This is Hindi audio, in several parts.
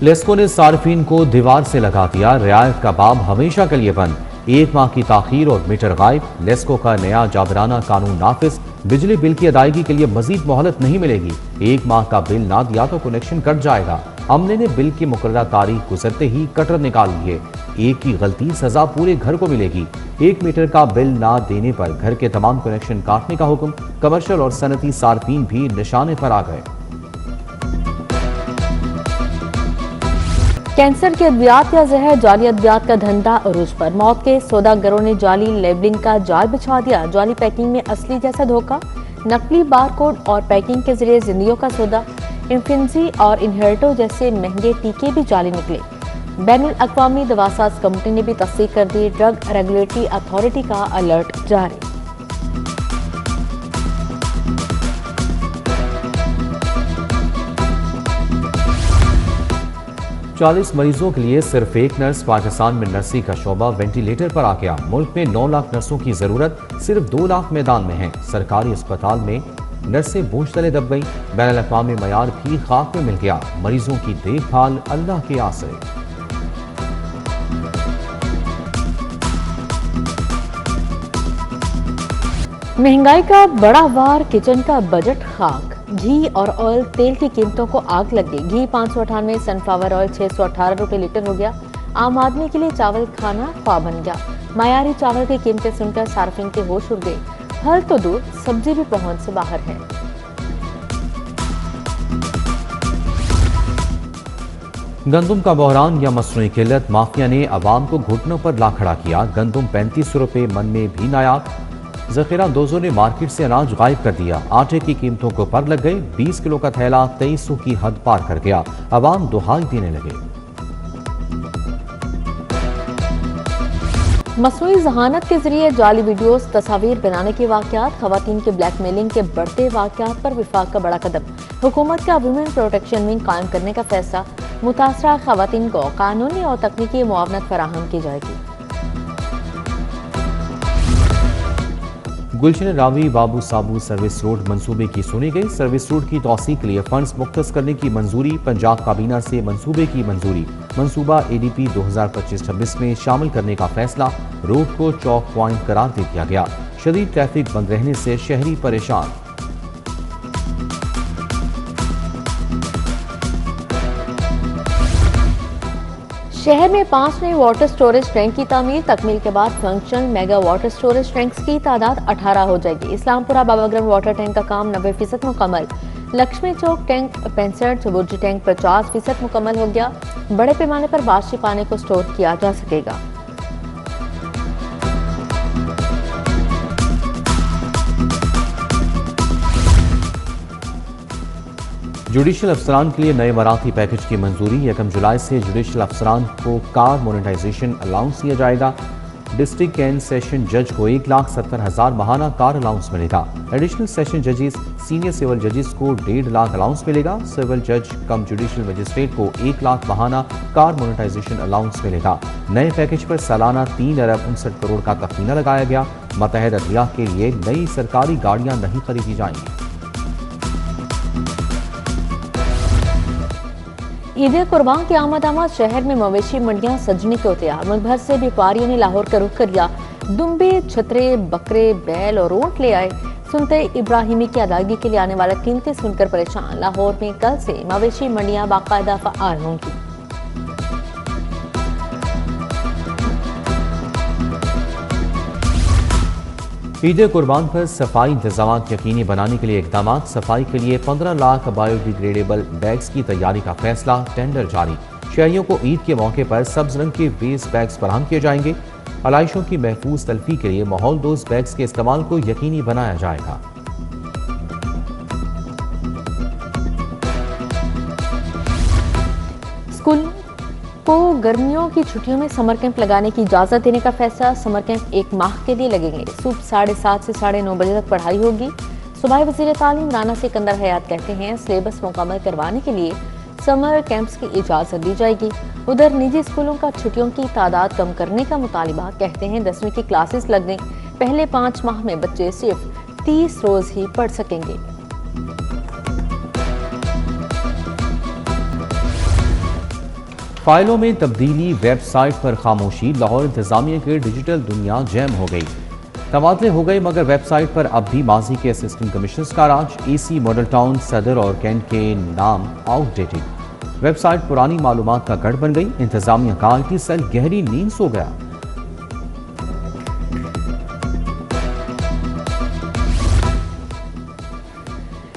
लेस्को ने सार्फिन को दीवार से लगा दिया, रियायत का बाब हमेशा के लिए बंद। 1 माह की ताखीर और मीटर गायब। लेस्को का नया जाबराना कानून नाफिज। बिजली बिल की अदायगी के लिए मजीद मोहलत नहीं मिलेगी। 1 माह का बिल ना दिया तो कनेक्शन कट जाएगा। अमले ने बिल की मुकर्ररा तारीख गुजरते ही कटर निकाल लिए। एक की गलती सजा पूरे घर को मिलेगी। 1 मीटर का बिल ना देने पर घर के तमाम कनेक्शन काटने का हुक्म। कमर्शियल और सनती सार्फिन भी निशाने पर आ गए। कैंसर के अद्वियात या जहर, जाली अद्वियात का धंधा अरूज पर। मौत के सौदागरों ने जाली लेबलिंग का जाल बिछा दिया। जाली पैकिंग में असली जैसा धोखा। नकली बारकोड और पैकिंग के जरिए जिंदगियों का सौदा। इन्फेंसी और इनहेरिटो जैसे महंगे टीके भी जाली निकले। बैनुल अक़वामी दवासाज कंपनी ने भी तस्दीक कर दी। ड्रग रेगुलेटरी अथॉरिटी का अलर्ट जारी। चालीस मरीजों के लिए सिर्फ एक नर्स। पाकिस्तान में नर्सिंग का शोबा वेंटिलेटर पर आ गया। मुल्क में 9 लाख नर्सों की जरूरत, सिर्फ 2 लाख मैदान में है। सरकारी अस्पताल में नर्सें बोझ तले दब गई। बैनुल अक़वामी मयार भी खाक में मिल गया। मरीजों की देखभाल अल्लाह के आसरे। महंगाई का बड़ा वार, किचन का बजट खाक। घी और ऑयल तेल की कीमतों को आग लग गई। घी 598, सनफ्लावर ऑयल 618 रुपए लीटर हो गया। आम आदमी के लिए चावल खाना ख्वाब बन गया। मायारी चावल की कीमतें सुनकर सार्फिन के होश उड़ गए। फल तो दूर, सब्जी भी पहुंच से बाहर है। गंदुम का बहरान या मसनूई किल्लत, माफिया ने अवाम को घुटनों पर ला खड़ा किया। गंदुम 3500 रुपए मन में भी नायाब। जखीरा दोजों ने मार्केट से अनाज गायब कर दिया। आटे की कीमतों को पर लग गए। 20 किलो का थैला 2300 की हद पार कर गया। अवाम दुहाई देने लगे। मसनूई जहानत के जरिए जाली वीडियोस, तस्वीर बनाने के वाकयात, खवातीन के ब्लैकमेलिंग के बढ़ते वाकयात पर विफाक का बड़ा कदम। हुकूमत का वुमेन प्रोटेक्शन विंग कायम करने का फैसला। मुतासरा खवातीन को कानूनी और तकनीकी मुआवनत फराहम की जाएगी। गुलशन रावी बाबू साबू सर्विस रोड मंसूबे की सुनी गई। सर्विस रोड की तौसीक के लिए फंड्स मुख्तस करने की मंजूरी। पंजाब काबीना से मंसूबे की मंजूरी। मंसूबा ADP 2025-26 में शामिल करने का फैसला। रोड को चौक पॉइंट करार दे दिया गया। शदीद ट्रैफिक बंद रहने से शहरी परेशान। शहर में 5 नए वाटर स्टोरेज टैंक की तामीर। तकमील के बाद functional mega water storage tanks की तादाद 18 हो जाएगी। इस्लामपुरा बाबाग्राम वाटर टैंक का काम 90% मुकम्मल। लक्ष्मी चौक टैंक 65, बुर्ज टैंक 50% मुकम्मल हो गया। बड़े पैमाने पर बारिशी पानी को स्टोर किया जा सकेगा। जुडिशल अफसरान के लिए नए मराठी पैकेज की मंजूरी। 1 जुलाई से जुडिशल अफसरान को कार मोनेटाइजेशन अलाउंस दिया जाएगा। डिस्ट्रिक्ट एंड सेशन जज को 1,70,000 माहाना कार अलाउंस मिलेगा। एडिशनल सेशन जजेस, सीनियर सिविल जजेस को 1.5 लाख अलाउंस मिलेगा। सिविल जज कम जुडिशल मजिस्ट्रेट को 1 लाख माहाना कार मोनेटाइजेशन अलाउंस मिलेगा। नए पैकेज पर सालाना 3 अरब 59 करोड़ का तखमीना लगाया गया। मतहद अदलिया के लिए नई सरकारी गाड़ियां नहीं खरीदी जाएंगी। ईद कुर्बान की आमद शहर में मवेशी मंडियां सजने को तैयार। मुल्क भर से व्यापारियों ने लाहौर का रुख कर लिया। दुम्बे, छतरे, बकरे, बैल और ऊंट ले आए। सुनते इब्राहिमी की अदायगी के लिए आने वाला कीमतें सुनकर परेशान। लाहौर में कल से मवेशी मंडियां बाकायदा फ़आल होंगी। ईद कुर्बान पर सफाई इंतजाम यकीनी बनाने के लिए इकदाम। सफाई के लिए 15 लाख बायोडिग्रेडेबल बैग्स की तैयारी का फैसला। टेंडर जारी। शहरियों को ईद के मौके पर सब्ज रंग के वेस्ट बैग्स फराहम किए जाएंगे। आलाइशों की महफूज तलफी के लिए माहौल दोस्त बैग्स के इस्तेमाल को यकीनी बनाया जाएगा। स्कूल को गर्मियों की छुट्टियों में समर कैंप लगाने की इजाजत देने का फैसला। समर कैंप 1 माह के लिए लगेंगे। सुबह 7:30 से 9:30 बजे तक पढ़ाई होगी। सूबाई वज़ीर तालीम राना सिकंदर हयात कहते हैं सिलेबस मुकम्मल करवाने के लिए समर कैंप्स की इजाजत दी जाएगी। उधर निजी स्कूलों का छुट्टियों की तादाद कम करने का मुतालिबा। कहते हैं 10वीं की क्लासेस लगने पहले 5 माह में बच्चे सिर्फ 30 रोज ही पढ़ सकेंगे। फाइलों में तब्दीली, वेबसाइट पर खामोशी, लाहौर इंतजामिया की डिजिटल दुनिया जैम हो गई। तबादले हो गए मगर वेबसाइट पर अब भी माजी के असिस्टेंट कमिश्नर्स का राज। ईसी मॉडल टाउन, सदर और कैंट के नाम आउटडेटेड। वेबसाइट पुरानी मालूमात का गढ़ बन गई। इंतजामिया का IT सेल गहरी नींद सो गया।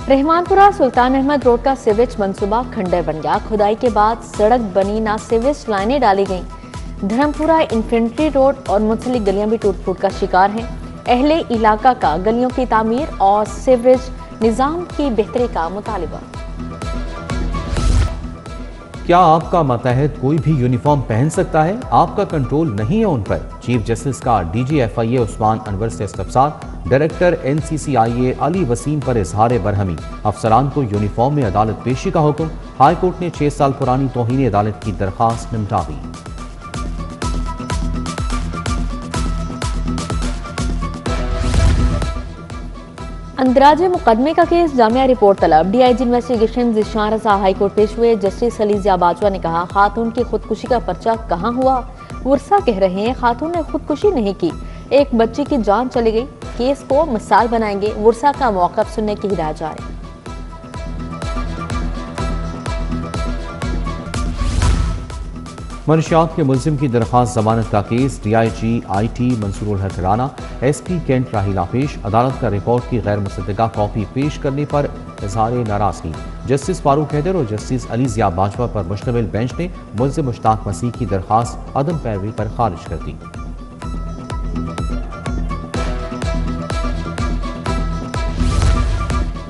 रहमानपुरा सुल्तान अहमद रोड का सीवेज मंसूबा खंडर बन गया। खुदाई के बाद सड़क बनी, ना सीवेज लाइनें डाली गईं। धर्मपुरा, इन्फेंट्री रोड और मुंसलिक गलियां भी टूट फूट का शिकार हैं। अहले इलाका का गलियों की तामीर और सीवरेज निजाम की बेहतरी का मुतालिबा। क्या आपका मातहत कोई भी यूनिफॉर्म पहन सकता है? आपका कंट्रोल नहीं है उन पर। चीफ जस्टिस का DG FIA उस्मान अनवर से इस्तफसार। डायरेक्टर NCCIA अली वसीम पर इजहार बरहमी। अफसरान को यूनिफॉर्म में अदालत पेशी का हुक्म। हाई कोर्ट ने 6 साल पुरानी तौहीन अदालत की दरखास्त निपटा दी। अंदराज मुकदमे का केस, जामिया रिपोर्ट तलब। DIG इन्वेस्टिगेशन ज़िशान रज़ा हाई कोर्ट पेश हुए। जस्टिस अली ज़िया बाजवा ने कहा, खातून की खुदकुशी का पर्चा कहाँ हुआ? वर्षा कह रहे हैं खातून ने खुदकुशी नहीं की, एक बच्ची की जान चली गई। केस को मिसाल बनाएंगे। वर्षा का मौक़िफ़ सुनने की हिदायत जारी। मनशियात के मुल्जिम की दरखास्त जमानत का केस। DIG IT मंसूरुल हक राना, SP कैंट राहिला पेश। अदालत का रिपोर्ट की गैर मुसद्दका कॉपी पेश करने पर इजहार नाराजगी। जस्टिस फारूक हैदर और जस्टिस अली ज़िया बाजवा पर मुश्तमिल बेंच ने मुल्जिम मुश्ताक मसीह की दरखास्त अदम पैरवी पर खारिज कर दी।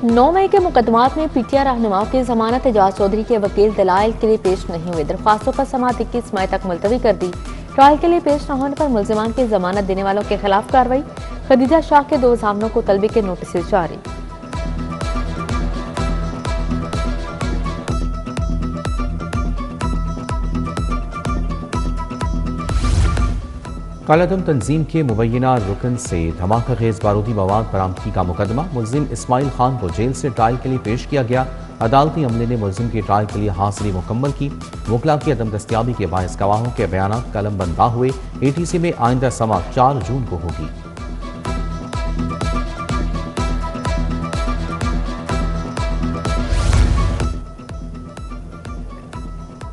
9 मई के मुकदमात में PTI रहनुमाओं की जमानत एजाज चौधरी के वकील दलाइल के लिए पेश नहीं हुए। दरख्वास्तों पर समाअत 21 मई तक मुलतवी कर दी। ट्रायल के लिए पेश न होने पर मुल्जिमान की जमानत देने वालों के खिलाफ कार्रवाई। खदीजा शाह के 2 जामनों को तलबी के नोटिस जारी। कालादम तंजीम के मुबैना रुकन से धमाका खेज बारूदी मवाद बरामदगी का मुकदमा। मुल्जिम इस्माइल खान को जेल से ट्रायल के लिए पेश किया गया। अदालती अमले ने मुल्जिम की ट्रायल के लिए हाजिरी मुकम्मल की। वकला की अदम दस्तियाबी के बायस गवाहों के बयान कलम बंदा हुए। ATC में आइंदा समाअत 4 जून को होगी।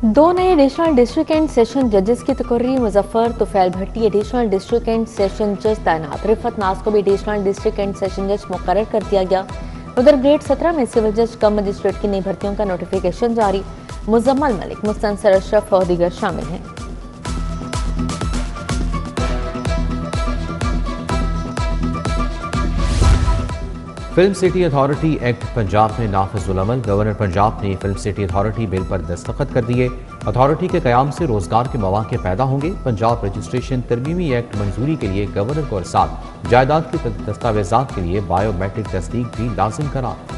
2 नए एडिशनल डिस्ट्रिक्ट एंड सेशन जजेस की तकर्री। मुजफ्फर तुफैल भट्टी एडिशनल डिस्ट्रिक्ट एंड सेशन जज तैनात। रिफत नाज को भी एडिशनल डिस्ट्रिक्ट एंड सेशन जज मुकर्रर कर दिया गया। उधर ग्रेड 17 में सिविल जज कम मजिस्ट्रेट की नई भर्तियों का नोटिफिकेशन जारी। मुजम्मल मलिक, मुस्तनसर अशरफ और दीगर शामिल हैं। Film city authority act Punjab में नाफिजुल अमल। गवर्नर पंजाब ने फिल्म सिटी अथॉरिटी बिल पर दस्तखत कर दिए। अथॉरिटी के कयाम से रोजगार के मौके पैदा होंगे। पंजाब रजिस्ट्रेशन तरमीमी एक्ट मंजूरी के लिए गवर्नर को साथ जायदाद के दस्तावेजात के लिए बायोमेट्रिक तस्दीक भी लाजिम करार।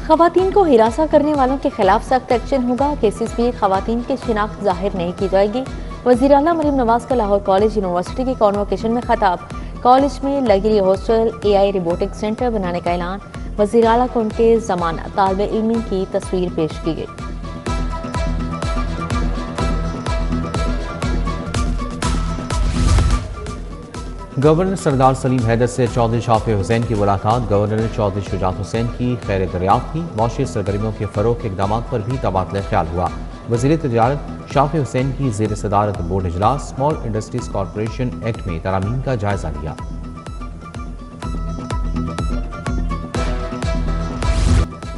खवातीन को हिरासा करने वालों के खिलाफ सख्त एक्शन होगा। केसेस में खवातीन की शिनाख्त जाहिर नहीं की जाएगी। वज़ीर आला मरीम नवाज का लाहौर कॉलेज यूनिवर्सिटी की कॉन्वोकेशन में खिताब। कॉलेज में लगी हॉस्टल AI रोबोटिक सेंटर बनाने का ऐलान। वज़ीर आला को उनके ज़माना तालिब इल्म की तस्वीर पेश की गई। गवर्नर सरदार सलीम हैदर से चौधरी शाफी हुसैन की मुलाकात। गवर्नर ने चौधरी शुजात हुसैन की खैर दरियाफ्त की। मौशी सरगर्मियों के फरोग के इकदाम पर भी तबादला ख्याल हुआ। वज़ीर तिजारत शाफी हुसैन की ज़ेर सदारत बोर्ड इजलास। स्मॉल इंडस्ट्रीज कॉरपोरेशन एक्ट में तरामीम का जायजा लिया।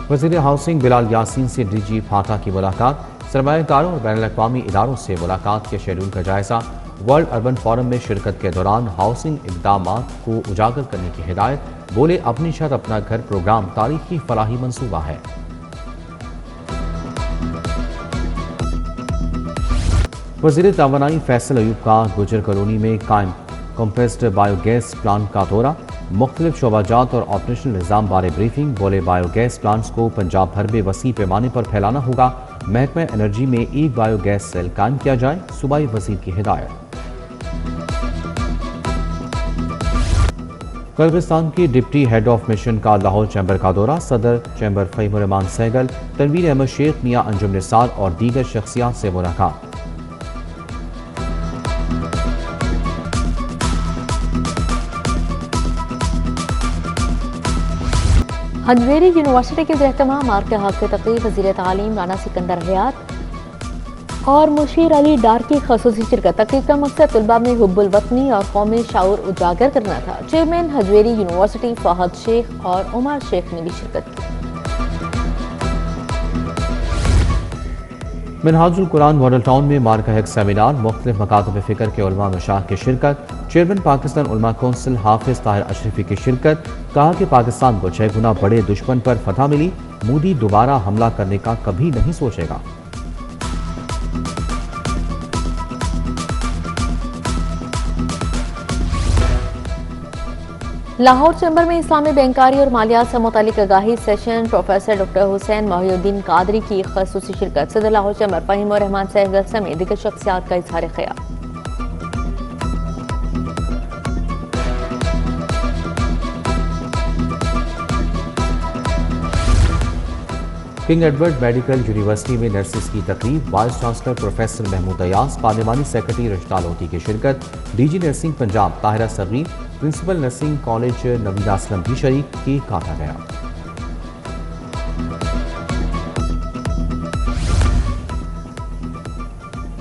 वज़ीर हाउसिंग बिलाल यासीन से DG फाटा की मुलाकात। सरमायाकारों और बैनुल अक़वामी इदारों से मुलाकात के शेड्यूल का जायजा। वर्ल्ड अर्बन फोरम में शिरकत के दौरान हाउसिंग इक़दामात को उजागर करने की हिदायत। बोले अपनी छत अपना घर प्रोग्राम तारीखी फलाही मंसूबा है। वज़ीर तवानाई फैसल अयूब का गुजर कॉलोनी में कायम कॉम्प्रेस्ड बायोगैस प्लांट का दौरा। मुख्तलिफ शोबाजात और ऑपरेशनल निज़ाम बारे ब्रीफिंग। बोले बायोगैस प्लांट्स को पंजाब भर में वसी पैमाने पर फैलाना होगा। महकमा एनर्जी में एक बायोगैस सेल कायम किया जाए। सूबाई वज़ीर की हिदायत। किर्गिस्तान की डिप्टी हेड ऑफ मिशन का लाहौर चैम्बर का दौरा। सदर चैम्बर फहीमुर रहमान सहगल, तनवीर अहमद शेख, मियां अंजुम निसार और दीगर शख्सियात से मुलाकात। हजवेरी यूनिवर्सिटी के ज़ेर-ए-तमाम मार्के हक की तकरीब वज़ीर तालीम राना सिकंदर हयात और मुशीर अली डार की ख़ुसूसी शिरकत। तकरीब का मकसद तलबा में हुब्बुल वतनी और कौमी शऊर उजागर करना था। चेयरमैन हजवेरी यूनिवर्सिटी फहद शेख और उमर शेख ने भी शिरकत की। मिनहाजुल कुरान मॉडल टाउन में मार्का हक सेमिनार, मुख्तलिफ मकातब फ़िक्र के उलमा मशाइख की शिरकत। चेयरमैन पाकिस्तान उलमा कौंसिल हाफिज ताहिर अशरफी की शिरकत। कहा कि पाकिस्तान को 6 गुना बड़े दुश्मन पर फतह मिली, मोदी दोबारा हमला करने का कभी नहीं सोचेगा। लाहौर चैम्बर में इस्लामी बैंकारी और मालियात से मुतालिक आगाही session. Professor doctor Hussain Mohiuddin Qadri की ख़ुसूसी शिरकत। सदर लाहौर चैम्बर फहीमुर रहमान सहगल समेत दीगर शख्सियात का इज़हार ख्याल। किंग एडवर्ड मेडिकल यूनिवर्सिटी में नर्सिस की तकरीब। Vice chancellor professor Mahmood Ayaz, parliamentary secretary Rashida Lodhi की शिरकत। DG nursing Punjab Tahira Saghir, principal nursing college Naveeda Aslam भी शरीक। केक काटा गया।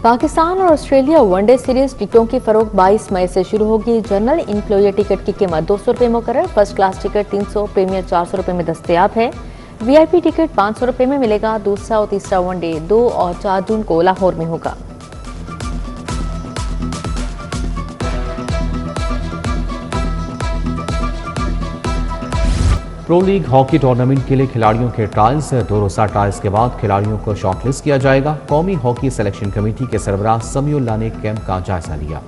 पाकिस्तान और ऑस्ट्रेलिया वनडे सीरीज टिकटों की फरोख्त 22 मई से शुरू होगी। जनरल इंप्लॉयर टिकट की कीमत 200 रुपये मुकर्रर। फर्स्ट क्लास टिकट 300, प्रीमियर 400 रुपये में दस्तयाब है। VIP टिकट 500 रुपये में मिलेगा। दूसरा और तीसरा वनडे 2 और 4 जून को लाहौर में होगा। प्रो लीग हॉकी टूर्नामेंट के लिए खिलाड़ियों के ट्रायल्स। 2 रोज़ा ट्रायल्स के बाद खिलाड़ियों को शॉर्टलिस्ट किया जाएगा। कौमी हॉकी सिलेक्शन कमेटी के सरबराह समीउल्लाह ने कैंप का जायजा लिया।